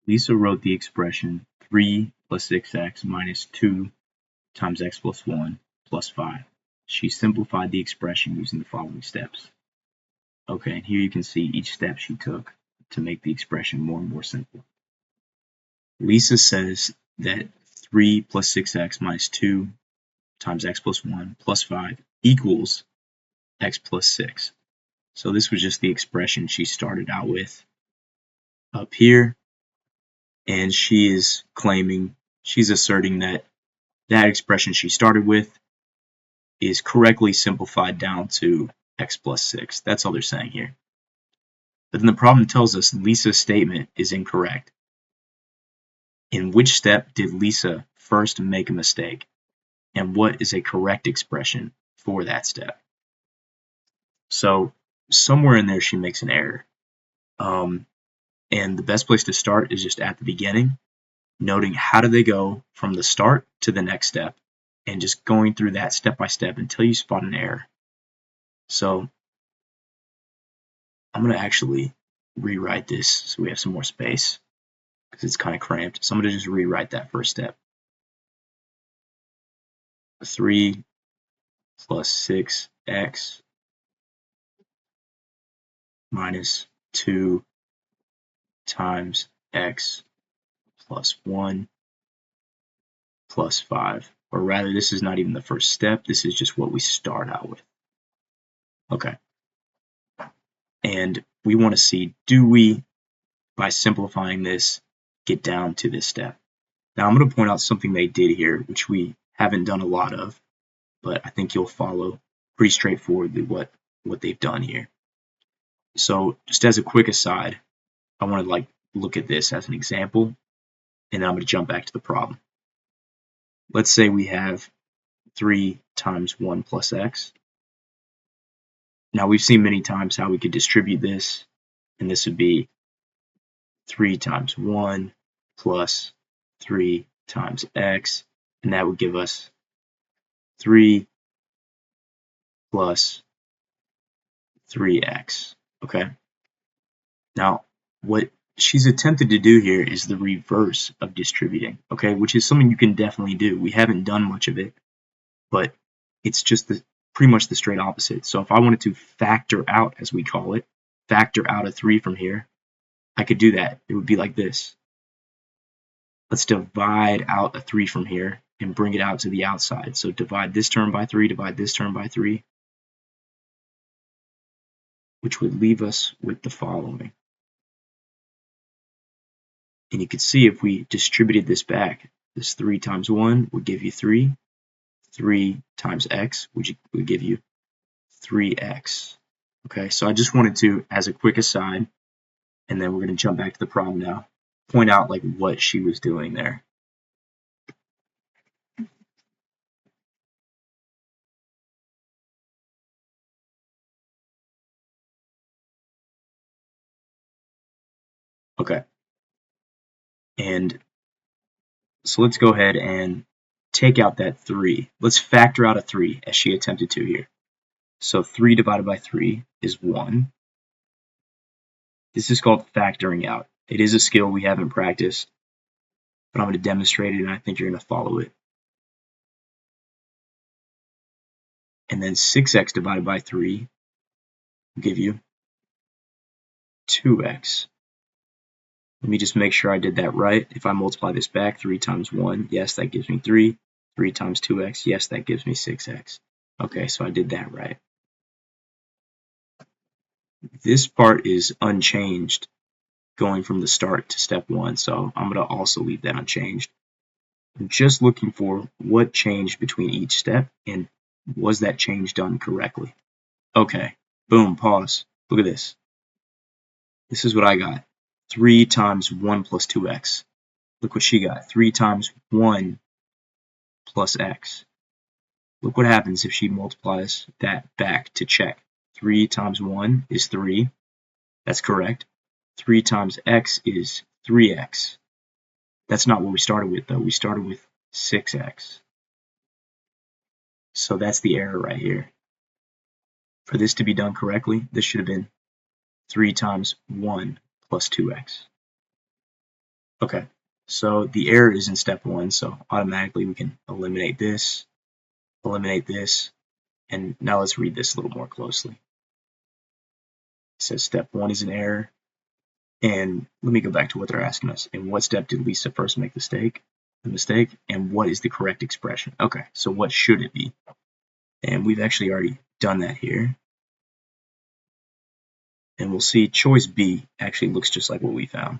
Lisa wrote the expression 3 plus 6x minus 2 times x plus 1 plus 5. She simplified the expression using the following steps. Okay, and here you can see each step she took to make the expression more and more simple. Lisa says that 3 plus 6x minus 2 times x plus 1 plus 5 equals x plus 6. So this was just the expression she started out with up here, and she's asserting that that expression she started with is correctly simplified down to x plus 6. That's all they're saying here. But then the problem tells us Lisa's statement is incorrect. In which step did Lisa first make a mistake? And what is a correct expression for that step? So somewhere in there she makes an error. And the best place to start is just at the beginning, noting how do they go from the start to the next step, and just going through that step by step until you spot an error. So I'm going to actually rewrite this so we have some more space because it's kind of cramped. So I'm going to just rewrite that first step. 3 plus 6x minus 2 times x plus 1 plus 5. Or rather, this is not even the first step. This is just what we start out with. Okay. And we want to see, do we, by simplifying this, get down to this step? Now, I'm going to point out something they did here, which we haven't done a lot of, but I think you'll follow pretty straightforwardly what they've done here. So just as a quick aside, I want to look at this as an example, and then I'm going to jump back to the problem. Let's say we have 3 times 1 plus x. Now we've seen many times how we could distribute this, and this would be 3 times 1 plus 3 times x, and that would give us 3 plus 3x, okay? Now, what she's attempted to do here is the reverse of distributing, okay, which is something you can definitely do. We haven't done much of it, but it's just pretty much the straight opposite. So if I wanted to factor out, as we call it, factor out a 3 from here, I could do that. It would be like this. Let's divide out a 3 from here and bring it out to the outside. So divide this term by 3, divide this term by 3, which would leave us with the following. And you can see if we distributed this back, this 3 times 1 would give you 3. 3 times x, which would give you 3x. Okay, so I just wanted to, as a quick aside, and then we're going to jump back to the problem now, point out what she was doing there. Okay. And so let's go ahead and take out that 3. Let's factor out a 3 as she attempted to here. So 3 divided by 3 is 1. This is called factoring out. It is a skill we haven't practiced, but I'm going to demonstrate it, and I think you're going to follow it. And then 6x divided by 3 will give you 2x. Let me just make sure I did that right. If I multiply this back, 3 times 1, yes, that gives me 3. 3 times 2x, yes, that gives me 6x. Okay, so I did that right. This part is unchanged going from the start to step 1, so I'm going to also leave that unchanged. I'm just looking for what changed between each step, and was that change done correctly? Okay, boom, pause. Look at this. This is what I got. 3 times 1 plus 2x. Look what she got. 3 times 1 plus x. Look what happens if she multiplies that back to check. 3 times 1 is 3. That's correct. 3 times x is 3x. That's not what we started with, though. We started with 6x. So that's the error right here. For this to be done correctly, this should have been 3 times 1 plus 2x. Okay, so the error is in step 1, so automatically we can eliminate this, and now let's read this a little more closely. It says step 1 is an error, and let me go back to what they're asking us. In what step did Lisa first make the mistake, and what is the correct expression? Okay, so what should it be? And we've actually already done that here. And we'll see choice B actually looks just like what we found.